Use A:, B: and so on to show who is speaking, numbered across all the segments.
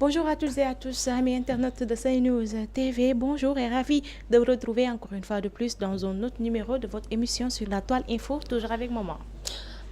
A: Bonjour à toutes et à tous, amis internautes de CNews TV. Bonjour et ravi de vous retrouver encore une fois de plus dans un autre numéro de votre émission sur la toile info, toujours avec Maman.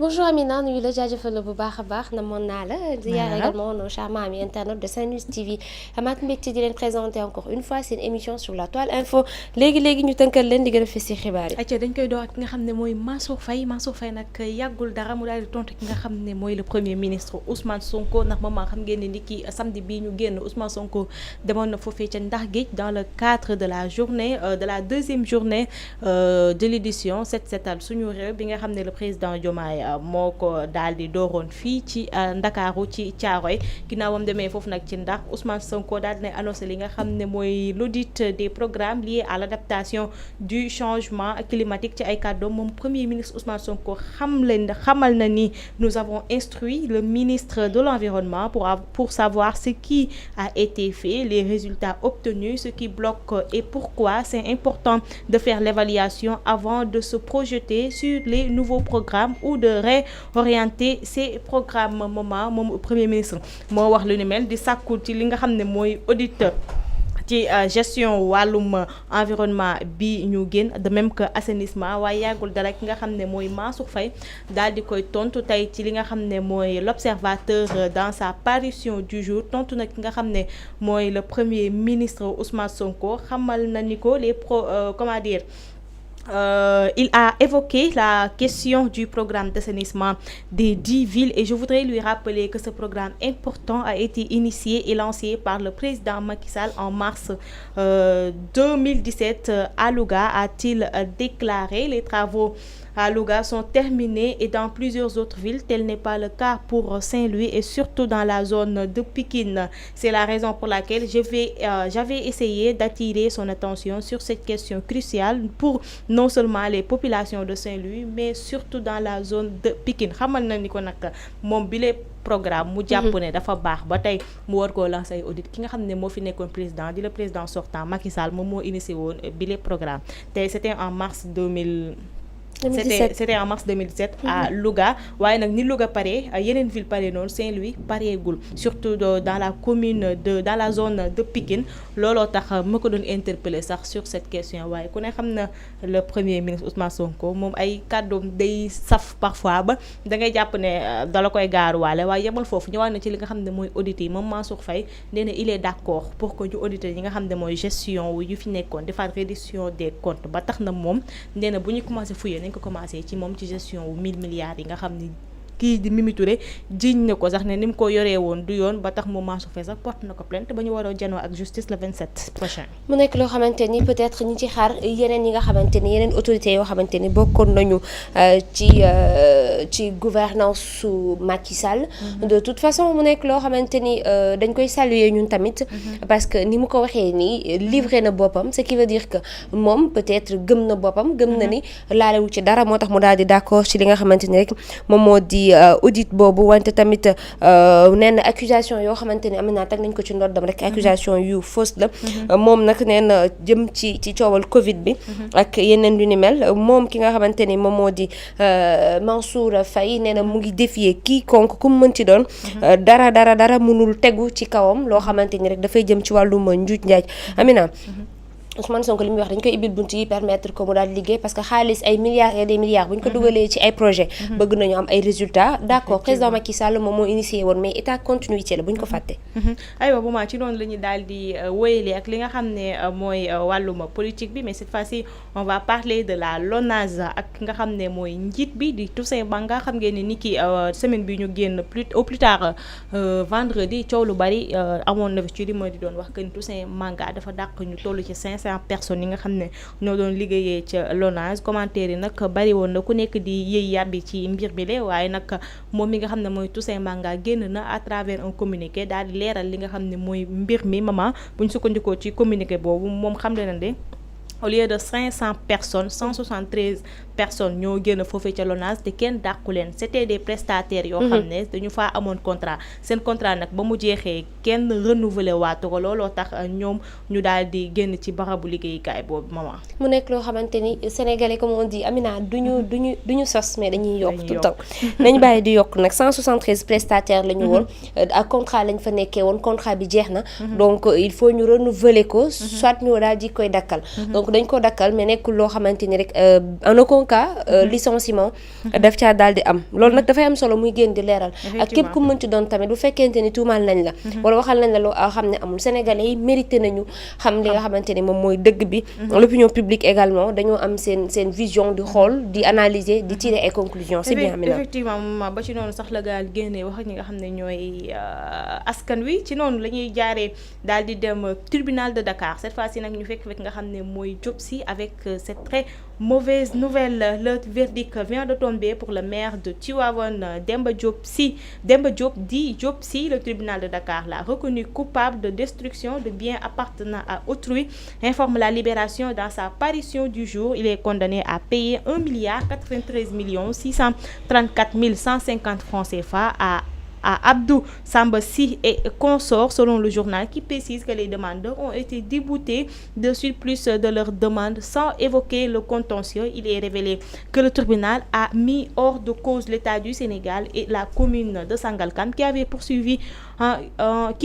B: Bonjour Amina nuyu la jaajëfal la bu baax a baax namoon naa la. di yaay également nos charmants amis internautes de Saint-News TV amaat mbégte di leen présenter encore une fois seen émission sur la toile info léegi ñu tënkal leen di gën a fës ci xibaar yi.
A: ayca dañ koy door ak ki nga xam ne mooy Mansour Faye nag yàggul dara mu daal di tontu ki nga xam ne mooy le premier ministre Ousmane Sonko ndax Maman xam ngeen ne ni ki samedi bii ñu génn Ousmane Sonko demoon na foofee ca Ndax Géej dans le cadre de la journée de la deuxième journée de l'édition Set Setal suñu réew bi nga xam ne le président Diomaye moo ko daal di dooroon fii ci Ndakaaru ci Thiaroye ginnaawam demee foofu nag ci ndax Ousmane Sonko daal dina annoncé li nga xam ne mooy l'audit des programmes liés à l'adaptation du changement climatique ci ay kàddoom moom premier ministre Ousmane Sonko xamal na ni nous avons instruit le ministre de l'environnement pour savoir ce qui a été fait, les résultats obtenus, ce qui bloque et pourquoi c'est important de faire l'évaluation avant de se projeter sur les nouveaux programmes ou de orienter ces programmes moom premier ministre moo wax lu ni mel di sàkku ci li nga xam ne mooy audit ci gestion wàllum environnement bi ñu génn de même que assainissement waaye yàggul dara ki nga xam ne mooy Mansour Faye daal di koy tontu tey ci li nga xam ne mooy l'observateur dans sa parution du jour tontu na ki nga xam ne mooy le premier ministre Ousmane Sonko xamal na ni ko il a évoqué la question du programme d'assainissement des 10 villes et je voudrais lui rappeler que ce programme important a été initié et lancé par le président Macky Sall en mars 2017 à Louga, a-t-il déclaré. Les travaux à Louga sont terminés et dans plusieurs autres villes. Tel n'est pas le cas pour Saint-Louis et surtout dans la zone de Pikine. C'est la raison pour laquelle j'avais essayé d'attirer son attention sur cette question cruciale pour non seulement les populations de Saint-Louis mais surtout dans la zone de Pikine. Xamal na ni ko nag moom bile programme mu jàpp ne dafa baax ba tey mu war koo lancer ay audit ki nga xam ne moo fi nekkoon président di le président sortant Macky Sall moom moo initié woon bile programme tey c'était en mars 2017 à Louga waaye nag ni Louga pare yeneen ville pare noonu Saint-Louis pareegul surtout dans la commune dans la zone de Pikine looloo tax ma ko doon interpeller sax sur cette question waaye ku ne xam na le premier ministre Ousmane Sonko moom ay kàddoom day saf parfois ba da ngay jàpp ne dala koy gaaruwaale waaye yemal foofu ñëwaat na ci li nga xam ne mooy audit yi moom Mansour Faye nee na il est d'accord pour que ñu auditer yi nga xam ne mooy gestion yu fi nekkoon defaat reddition des comptes ba tax na moom nee na bu ñu commencé fouiller ko commencé ci moom ci gestion wu 1000 milliards yi nga xam ni kii di Mimi Touré jiiñ na ko sax ne ni mu ko yoree woon du yoon ba tax mu Mansour Faye sax porte na ko plainte ba ñu war a janoo ak justice le 27 prochain.
B: mu nekk loo xamante ni peut-être ñi ci xaar yeneen yi nga xamante ni yeneen autorités yoo xamante ni bokkoon nañu ci gouvernance su Macky Sall. De toute façon mu nekk loo xamante ni dañ koy saluer ñun tamit. parce que ni mu ko waxee nii livré na boppam ce qui veut dire que moom peut-être gëm na boppam. gëm na ni laalewu ci dara moo tax mu daal di d'accord ci li nga xamante ni rek moom moo di audit boobu wante tamit nee na accusation yoo xamante ni am naa teg nañ ko ci ndoddam rek accusation yu fausse la. moom nag nee na jëm ci coowal Covid bi. ak yeneen yu ni mel moom ki nga xamante ni moom moo di Mansour Faye nee na mu ngi défier quiconque ku mu mën ci doon. dara mënul tegu ci kawam loo xamante ni rek dafay jëm ci wàllum njuuj njaaj Amina. Ousmane Sonko li muy wax dañ koy ibbil bunt yi permettre ko mu daal liggéey parce que xaalis ay milliards et des milliards bu ñu ko dugalee ci ay projet bëgg nañu am ay résultats d'accord président Macky Sall moom moo initié woon mais état continuité la bu ñu ko fàtte.
A: aywa bu ma ci noonu la ñu daal di wéyale ak li nga xam ne mooy wàllum politique bi mais cette fois-ci on va parler de la LONASE ak nga xam ne mooy njiit bi di Toussaint Manga xam ngeen ne ni ki semaine bi ñu génn plus tard vendredi coow lu bari amoon na ci li ma di doon wax que ni Toussaint Manga dafa dàq ñu toll ci 500 personnes yi nga xam ne ñoo doon liggéeyee ca LONASE commentaire yi nag bari woon na ku nekk di yëy yàbbi ci mbir bi le waaye nag moom mi nga xam ne mooy Toussaint Manga génn na à travers un communiqué daal di leeral li nga xam ne mooy mbir mi Maman bu ñu sukkandikoo ci communiqué boobu moom xam le na de au lieu de 500 personnes 173 personnes ñoo génn foofee ca LONASE te kenn dàqu leen c'était des prestataires yoo xam ne dañu faa amoon contrat seen contrat nag ba mu jeexee kenn renouveler waatu ko looloo tax ñoom ñu daal di génn ci barabu liggéeyukaay boobu maman.
B: mu nekk loo xamante ni sénégalais comme on dit Amina duñu sos mais dañuy yokk tout le temps nañu bàyyi di yokk nag 173 prestataires la ñu woon ak contrat lañ fa nekkee woon contrat bi jeex na donc il faut ñu renouveler ko soit ñu daal di koy dakkal donc dañ ko dakkal mais nekkul loo xamante ni rek en aucun cas licenciement daf caa daal di am loolu nag dafay am solo muy génn di leeral ak képp ku mënti doon tamit bu fekkente ni tuumaal nañ la wala waxal nañ la loo xam ne amul sénégalais yi mérité nañu xam li nga xamante ni moom mooy dëgg bi l'opinion publique également dañoo am seen vision di xool di analyser di tirer ay conclusions c'est bien Amina.
A: Effectivement ba ci noonu sax la gaal génnee wax ak ñi nga xam ne ñooy askan wi ci noonu la ñuy jaaree daal di dem tribunal de Dakar cette fois-ci nag ñu fekk nga xam ne mooy Diop Sy avec cette très mauvaise nouvelle. Le verdict vient de tomber pour le maire de Tivaouane, Demba Diop dit Diop Sy. Le tribunal de Dakar l'a reconnu coupable de destruction de biens appartenant à autrui, informe la Libération dans sa parution du jour. Il est condamné à payer 1,93 634 150 francs CFA à Abdou Samba Sy et consorts, selon le journal, qui précise que les demandeurs ont été déboutés de surplus de leurs demandes sans évoquer le contentieux. Il est révélé que le tribunal a mis hors de cause l'État du Sénégal et la commune de Sangalkam qui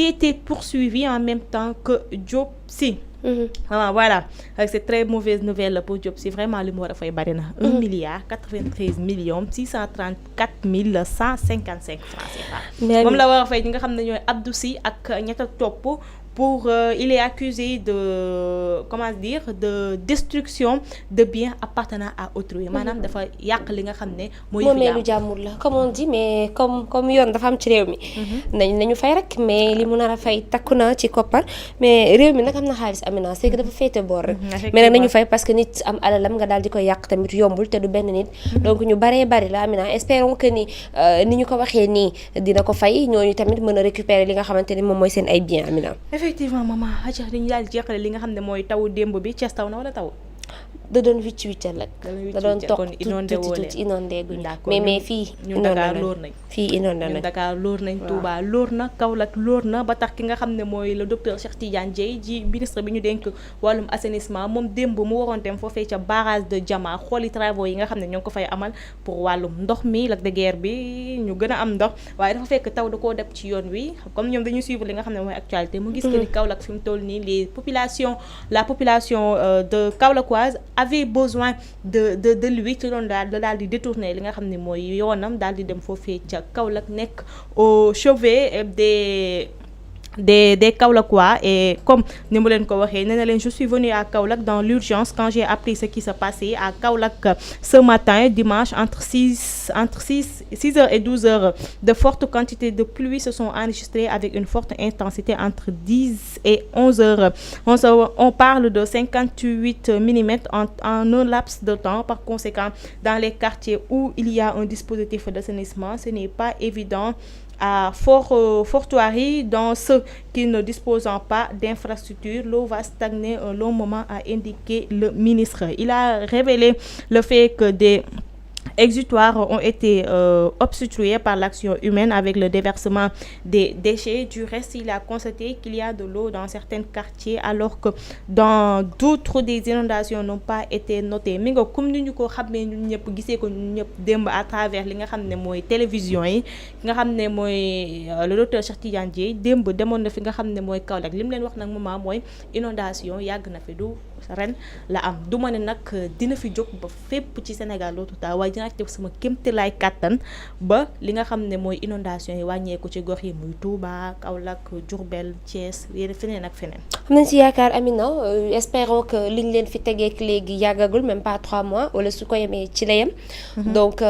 A: était poursuivi en même temps que Diop Sy. Voilà, avec cette très mauvaise nouvelle pour Diop Sy, vraiment li mu war a fay bari na 1,93 634 155 francs CFA. moom la war a fay ñi nga xam ne ñooy Abdou Sy ak ñetta topp pour il est accusé de de destruction de biens appartenant à autrui. maanaam dafa yàq li nga xam ne mooy
B: moomeelu jàmbur la comme on dit, mais comme yoon dafa am ci réew mi nañu fay rek, mais li mu nar a fay takku na ci koppar, mais réew mi nag am na xaalis Amina, c'est que dafa féete boor rek mais nag nañu fay parce que nit am alalam nga daal di koy yàq tamit yombul te du benn nit donc ñu bari la Amina. Espérons que ni ñu ko waxee nii dina ko fay, ñooñu tamit mën a récupérer li nga xamante ni moom mooy seen ay biens Amina.
A: Effectivement maman Adja dañu daal di jeexale li nga xam ne mooy taw démb bi Thiès taw na wala taw.
B: da doon wicc-wiccal rek da doon toog tuuti inondé guñ mais fii inondé nañ
A: Dakar lóor nañ Touba lóor na Kaolack lóor na ba tax ki nga xam ne mooy le docteur Cheikh Tidiane Dièye ji ministre bi ñu dénk wàllum assainissement moom démb mu waroon dem foofee ca barrage de Diama xooli travaux yi nga xam ne ñoo ngi ko fay amal pour wàllum ndox mi Lac de Guiers bi ñu gën a am ndox, waaye dafa fekk taw da koo def ci yoon wi comme ñoom dañuy suivre li nga xam ne mooy actualité mu gis que ni Kaolack fi mu toll nii la population de Kaolackoise avait besoin de lui ci doon daal di détourner li nga xam ne mooy yoonam daal di dem foofee ca Kaolack nekk au chevet des Kaolackois. Et comme ni mu leen ko waxee nee na leen je suis venue à Kaolack dans l'urgence quand j'ai appris ce qui se passait à Kaolack ce matin dimanche entre 6h et 12h. De fortes quantités de pluie se sont enregistrées avec une forte intensité entre 10 et 11h. On parle de 58 mm en un laps de temps. Par conséquent, dans les quartiers où il y a un dispositif d'assainissement, ce n'est pas évident à Fortoirie, dans ceux qui ne disposent pas d'infrastructures, l'eau va stagner un long moment, a indiqué le ministre. Il a révélé le fait que des exutoires ont été obstrués par l'action humaine avec le déversement des déchets. Du reste, il a constaté qu'il y a de l'eau dans certains quartiers alors que dans d'autres des inondations n'ont pas été notées. Mi nga comme ni ñu ko xamee ñun ñëpp gisee ko ñun ñëpp démb à travers li nga xam ne mooy télévision yi nga xam ne mooy le docteur Cheikh Tidiane Dièye démb demoon na fi nga xam ne mooy Kaolack li mu leen wax nag moment mooy inondation yàgg na fi du ren la am du ma ne nag dina fi jóg ba fépp ci Sénégal lootu taa waaye dinaa def sama kéemtalaay kàttan ba li nga xam ne mooy inondation yi wàññeeku ci gox yi muy Touba Kaolack Diourbel Thiès yéen feneen ak feneen.
B: am nañ si yaakaar Amina, espérons que liñ leen fi tegeek léegi yàggagul même pas 3 mois wala su ko yemee ci la yem. Donc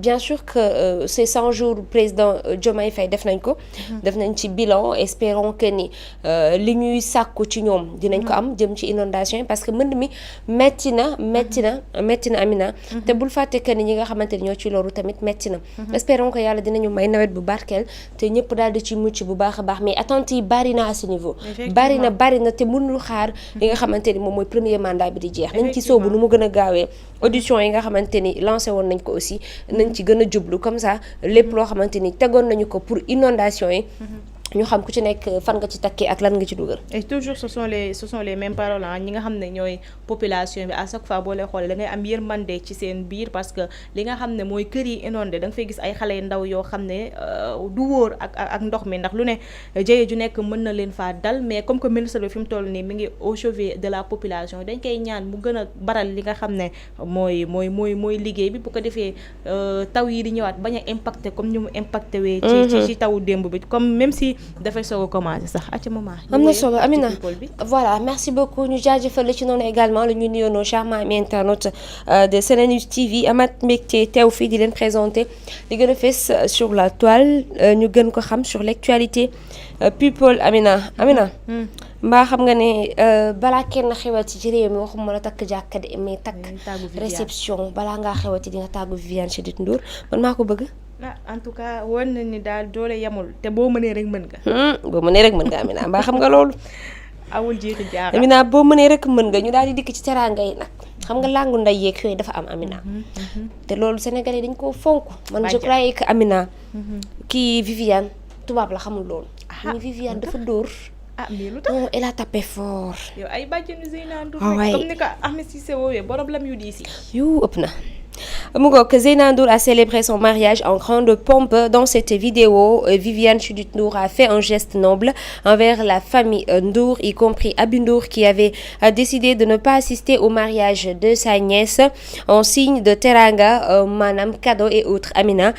B: bien sûr que ces 100 jours président Diomaye Faye def nañ ko. def nañ ci bilan, espérons que ni li ñuy sàkku ci ñoom dinañ ko am jëm ci inondation inondation yi parce que mbënd mi metti na Amina. te bul fàtte que ni ñi nga xamante ni ñoo ci loru tamit metti na. espérons que yàlla dinañu may nawet bu barkeel te ñëpp daal di ci mucc bu baax a baax mais attentes yi bari na à ce niveau. bari na te mënul xaar li nga xamante ni moom mooy premier mandat bi di jeex. nañ ci soobu nu mu gën a gaawee. audition yi nga xamante ni lancé woon nañ ko aussi nañ ci gën a jublu comme ça lépp loo xamante ni tegoon nañu ko pour inondation yi. ñu xam ku ci nekk fan nga ci takkee ak lan nga ci dugal.
A: et toujours ce sont les mêmes paroles ñi nga xam ne ñooy population bi à chaque fois boo lay xoolee da ngay am yërmande ci seen biir parce que li nga xam ne mooy kër yi inondé da nga fay gis ay xale yu ndaw yoo xam ne du wóor ak ndox mi ndax lu ne jëye ju nekk mën na leen faa dal mais comme que ministre bi fi mu toll nii mi ngi au chevet de la population dañ koy ñaan mu gën a baral li nga xam ne mooy liggéey bi bu ko defee taw yi di ñëwaat bañ a impacté comme ni mu impacté wee ci tawu démb bi comme même si dafay soog a commencé sax à ce moment.
B: am na solo Amina voilà merci beaucoup ñu jaajëfal la ci noonu également la ñu nuyoo nos charmants internautes de SeneNews TV amat mbégte teew fii di leen présenter di gën a fës sur la toile ñu gën ko xam sur l'actualité people Amina. mbaa xam nga ne balaa kenn xewati ci réew mi waxuma la takk jàkka de mais takk réception balaa ngaa xewati di nga tàggu Viviane Chidid Ndour man maa ko bëgg.
A: en tout cas woon na ni daal doole yamul te boo mënee rek mën nga.
B: boo mënee rek mën nga Amina mbaa xam nga loolu.
A: awul jiixi jaaxa
B: Amina boo mënee rek mën nga ñu daal di dikk ci teraanga yi nag xam nga làngu nday yeeg yooyu dafa am Amina. te loolu Sénégalais dañ koo fonk. man je croyais que Amina. kii Viviane tubaab la xamul loolu. mais Viviane dafa dóor.
A: mais lu tax
B: elle a tapé fort.
A: yow ay bàjjenu Zeyna Ndour
B: waaye
A: comme ni ko Ahmed Cissé woowee borom lam yu diis yi.
B: yu ëpp na. mu ngoog Zeyna Ndour a célébré son mariage en grande pompe. Dans cette vidéo, Viviane Chidid Ndour a fait un geste noble envers la famille Ndour, y compris Abi Ndour qui avait décidé de ne pas assister au mariage de sa nièce en signe de teranga, maanaam cadeau et autres. Amina,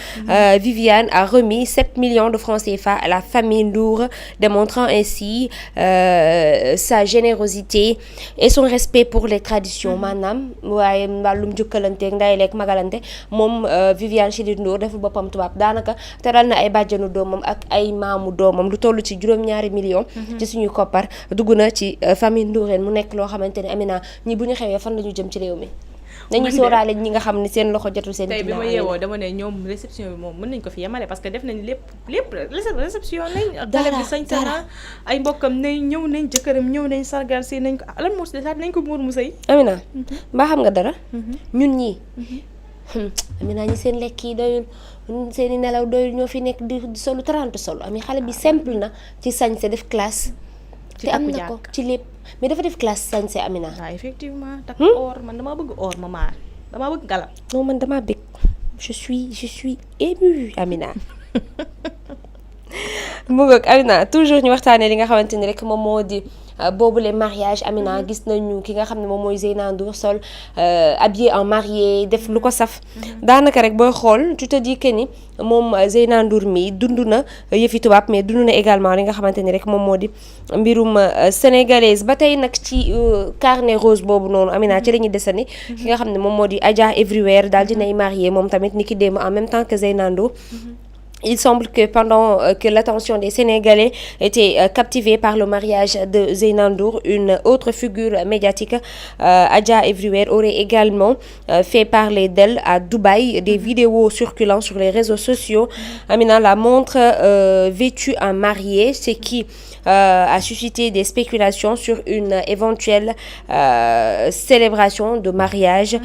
B: Viviane a remis 7 millions de francs CFA à la famille Ndour, démontrant ainsi sa générosité et son respect pour les traditions. maanaam waaye wàllum jukkalanteeg nday ak magalante moom Viviane Chidid Ndour deful boppam tubaab daanaka teral na ay bàjjanu doomam ak ay maamu doomam lu toll ci juróom-ñaari millions ci suñuy koppar dugg na ci famille Ndourène mu nekk loo xamante ne Amina ñi bu ñu xewee fan la ñu jëm ci réew mi nañu sóoraale ñi nga xam ne seen loxo jotul seen
A: tey bi ma yeewoo dama ne ñoom réception bi moom mën nañ ko fi yemale parce que def nañ lépp réception nañ télé bi sañ sana ay mbokkam nañ ñëw nañ jëkkëram ñëw nañ sargal si nañ ko lan moo si desaat nañ ko muur mu sëy
B: Amina mbaa xam nga dara ñun ñii Amina ñi seen lekk yi doyul seen i nelaw doyul ñoo fi nekk di solu 30 solo ami xale bi simple na ci sañse def classe te am na ko ci lépp mais dafa def classe sañse Amina.
A: waaw effectivement takk or man damaa bëgg or maman damaa bëgg galam.
B: non man damaa bëgg je suis émue Amina. mu ngoog Amina toujours ñu waxtaanee li nga xamante ni rek moom moo di boobu les mariages Amina gis nañu ki nga xam ne moom mooy Zeyna Ndour sol habillé en mariée def lu ko saf daanaka rek booy xool tu te dis que ni moom Zeyna Ndour mi dund na yëfi tubaab mais dund na également li nga xamante ni rek moom moo di mbirum sénégalaise ba tey nag ci carnet rose boobu noonu Amina ci la ñuy desandi ki nga xam ne moom moo di Adja Everywhere daal dinay marié moom tamit ni ki démb en même temps que Zeyna Ndour. Il semble que pendant que l'attention des Sénégalais était captivée par le mariage de Zeyna Ndour, une autre figure médiatique, Adja Everywhere, aurait également fait parler d'elle à Dubaï. Des vidéos circulant sur les réseaux sociaux. Amina la montre vêtue en mariée, ce qui a suscité des spéculations sur une éventuelle célébration de mariage.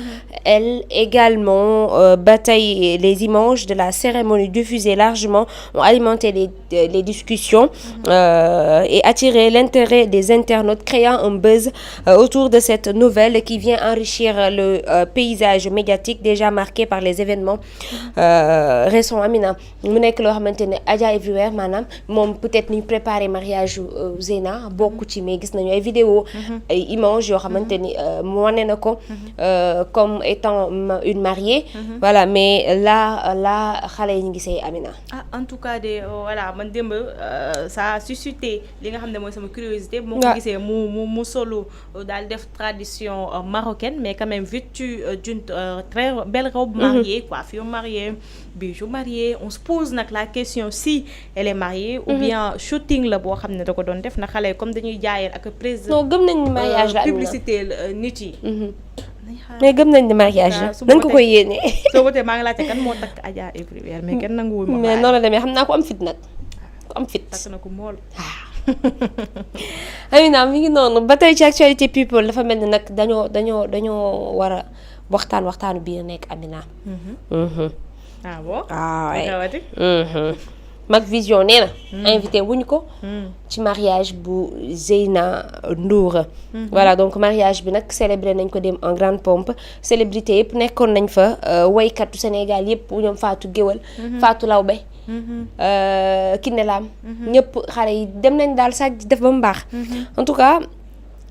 B: Elle également bataille les images de la cérémonie diffusée largement ont alimenté les discussions et attiré l'intérêt des internautes, créant un buzz autour de cette nouvelle qui vient enrichir le paysage médiatique déjà marqué par les événements récents. Amina mu nekk loo xamante ne Adja Everywhere maanaam moom peut-être ni préparé mariage Zeyna bokku ci mais gis nañu ay vidéo ay images yoo xamante ni wane na ko comme étant une mariée voilà mais là xale yi ñu ngi sey Amina.
A: En tout cas de voilà man démb ça a suscité li nga xam ne mooy sama curiosité. moo ko gisee mu solu daal def tradition marocaine mais quand même vêtue d'une très belle robe mariée coiffure mariée bijoux mariés on se pose nag la question si elle est mariée ou bien shooting la boo xam ne ne da ko doon def na xale yi comme dañuy jaayeel ak président
B: non gëm nañ ni mariage la Amina
A: publicité nit yi.
B: mais gëm nañ ni mariage la dañ ko koy yéene.
A: soo wotee maa ngi laajte kan moo takk Adja Everywhere mais kenn nanguwul ma.
B: mais noonu la demee xam naa ko am fit nag ko am fit.
A: takk na ko mool.
B: Amina mi ngi noonu ba tey ci actualité people dafa mel ni nag dañoo war a waxtaanu biir nekk Amina.
A: ah bon.
B: Mak Vision nee na. invité wuñ ko. ci mariage bu Zeyna Ndour. voilà donc mariage bi nag célébré nañ ko dem en grande pompe célébrité yëpp nekkoon nañ fa woykatu Sénégal yëpp ñoom Fatou Guewel. Fatou Lawbe. Kiné Lam. ñëpp xale yi dem nañ daal sax def ba mu baax. en tout cas.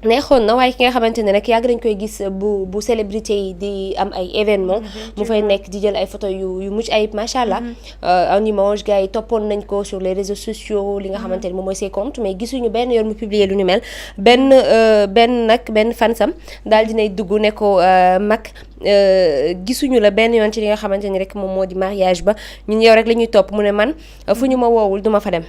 B: neexoon na waaye ki nga xamante ne rek yàgg nañ koy gis bu célébrité yi di am ay événement mu fay nekk di jël ay photo yu mucc ayib macha allah en image gars yi toppoon nañ ko sur les réseaux sociaux li nga xamante ne moom mooy ses comptes mais gisuñu benn yoon mu publier lu ni mel benn fansam daal dinay dugg ne ko mag gisuñu la benn yoon ci li nga xamante ni rek moom moo di mariage ba ñun yow rek la ñuy topp mu ne man fu ñu ma woowul duma fa dem.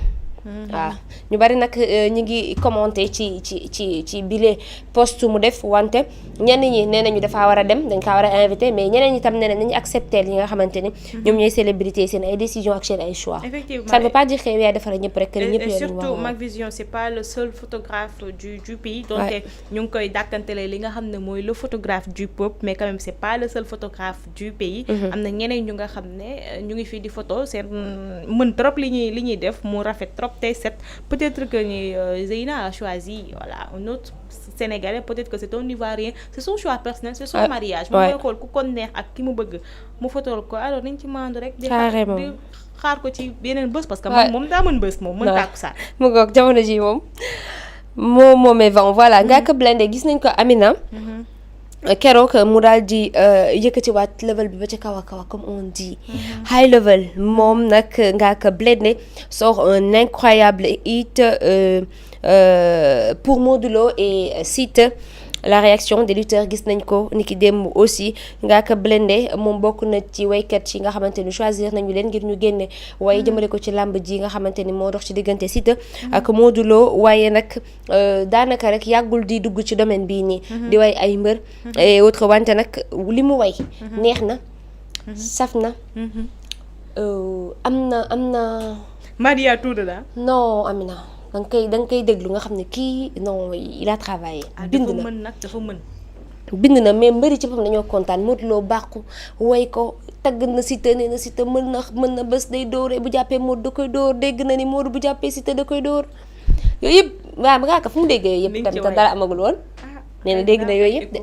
B: waaw ñu bari nag ñu ngi commenté ci bile post mu def wante ñenn ñi nee nañu dafa war a dem dañ kaa war a invité mais ñeneen ñi tam nee nañu accepter li nga xamante ni ñoom ñooy célébrité seen ay décisions ak seen ay choix.
A: effectivement
B: ça ne veut pas dire que yow yaay defara ñëpp rek. ñëpp
A: et surtout Mak Vision c'est pas le seul photographe du pays. donc ñu ngi koy dàkkantele li nga xam ne mooy le photographe du peuple mais quand même c'est pas le seul photographe du pays. am na ñeneen ñu nga xam ne ñu ngi fii di photo seen mën trop li ñuy def mu rafet trop. tey set peut-être que ni Zeyna a choisi voilà un autre Sénégalais peut-être que c'est un Ivoirien c'est son choix personnel c'est son mariage moom mooy xool ku ko neex ak ki mu bëgg mu fotool ko alors nañ ci mandu rek di xaar ko ci beneen bés parce que moom daa mën bés moom mën tàkku saa
B: mu ngoog jamono ji moom moomee vent voilà Ngaaka Blindé gis nañ ko Amina keroog mu daal di yëkkatiwaat level bi ba ca kaw a kaw comme on dit high level moom nag Ngaaka Blindé sort un incroyable hit pour Modou Lo et cite la réaction des lutteurs gis nañ ko niki démb aussi Ngaaka Blindé moom bokk na ci waykat yi nga xamante ni choisir nañu leen ngir ñu génne waaye jëmale ko ci làmb ji nga xamante ni moo dox ci diggante Siteu ak Modou Lo waaye nag daanaka rek yàggul di dugg ci domaine bii nii di way ay mbër et autre wante nag li mu way neex na saf na am na
A: Maria Touré la
B: non Amina da nga koy déglu nga xam ne kii non il a travaillé.
A: dafa mën.
B: bind na mais mbëri ci boppam dañoo kontaan Modou Lo bàqu way ko tagg na Siteu nee na Siteu mën na bés day dóore bu jàppee Modou da koy dóor dégg na ni Modou bu jàppee Siteu da koy dóor yooyu yëpp waaw ba ngaa ko fu mu déggee yooyu yëpp tamit dara amagul woon. nee na dégg na yooyu yëpp de.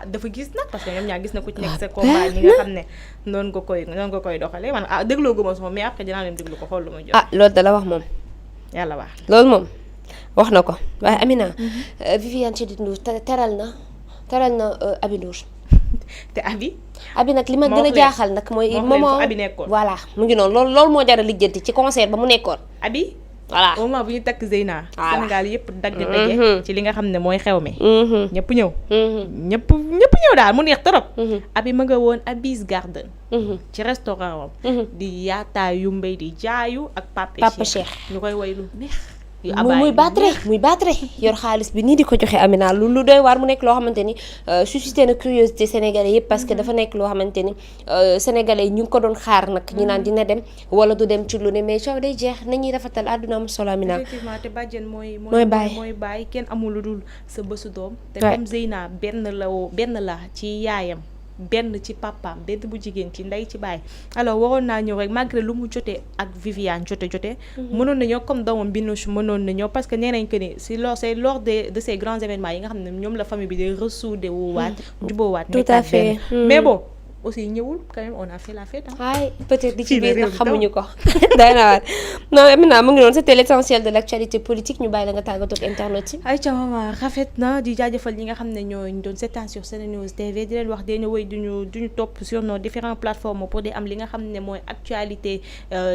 A: dafa gis nag parce que ñoom ñaa gis na ku ci nekk sa combat ñi nga xam ne noonu nga koy doxalee man dégloo guma sama mais après dinaa leen déglu ko xool lu ma jot.
B: loolu da la wax moom.
A: yàlla wax
B: loolu moom wax na ko waaye Amina Viviane Chidid Ndour teral na Aby Ndour
A: te Aby
B: nag li ma gën a jaaxal nag mooy moment
A: Aby nekkoon
B: voilà mu ngi noonu loolu moo jar a lijjanti ci concert ba mu nekkoon
A: Aby
B: voilà
A: au moment bu ñu takk Zeyna Sénégal yëpp dagg daje ci li nga xam ne mooy xew mi ñëpp ñëw ñëpp ñëw daal mu neex trop Aby ma nga woon Aby's Garden ci restaurant am di yaataa yu mbay di jaayu ak Papa Cheikh ñu koy woy lu neex
B: muy battre yor xaalis bi nii di ko joxe Amina lu doy waar mu nekk loo xamante ni suscité na curiosité sénégalais yëpp parce que dafa nekk loo xamante ni sénégalais yi ñu ngi ko doon xaar nag ñu naan dina dem wala du dem ci lu ne mais coow day jeex nañuy rafetal àdduna am solo Amina
A: effectivement te bàjjen mooy bàyyi kenn amul lu dul sa bésu doom te comme Zeyna benn la ci yaayam benn ci papaam benn bu jigéen ci ndey ci baay alors waroon naa ñëw rek malgré lu mu jotee ak Viviane jote mënoon nañoo comme doomam Binouche mënoon nañoo parce que nee nañ que ni c'est lors de ces grands événements yi nga xam ne ñoom la famille bi day ressouder waat jubóowaat
B: tout à fait
A: mais bon aussi ñëwul quand même on a fait la fête
B: ay peut-être di ci biir nag xamuñu ko day na waar non Amina mu ngi noonu c'était l'essentiel de l'actualité politique ñu bàyyi la nga tàggatoo ak internet yi
A: ay ca mama rafet na di jaajëfal ñi nga xam ne ñoo ñu doon seetaan sur SeneNews TV di leen wax dee wéy duñu topp sur nos différentes plateformes pour di am li nga xam ne mooy actualité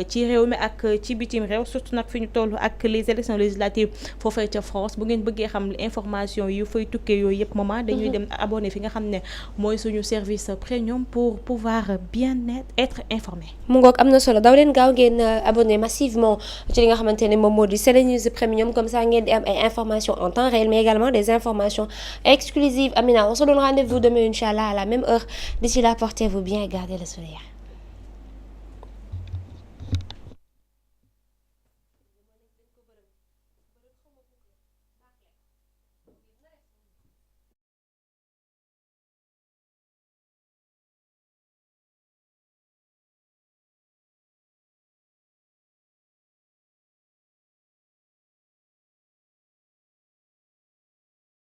A: ci réew mi ak ci bitim réew surtout nag fi ñu toll ak les élections législatives foofee ca France bu ngeen bëggee xam information yu fay tukkee yooyu yëpp moment dañuy dem abonné fi nga xam ne mooy suñu service premium pour pour pouvoir bien être informé.
B: mu ngoog am na solo daw leen gaaw ngeen abonné massivement ci li nga xamante ne moom moo di SeneNews Premium comme ça ngeen di am ay informations en temps réel mais également des informations exclusives. Amina, on se donne rendez-vous demain inchallah à la même heure. D'ici là, portez-vous bien et gardez le sourire.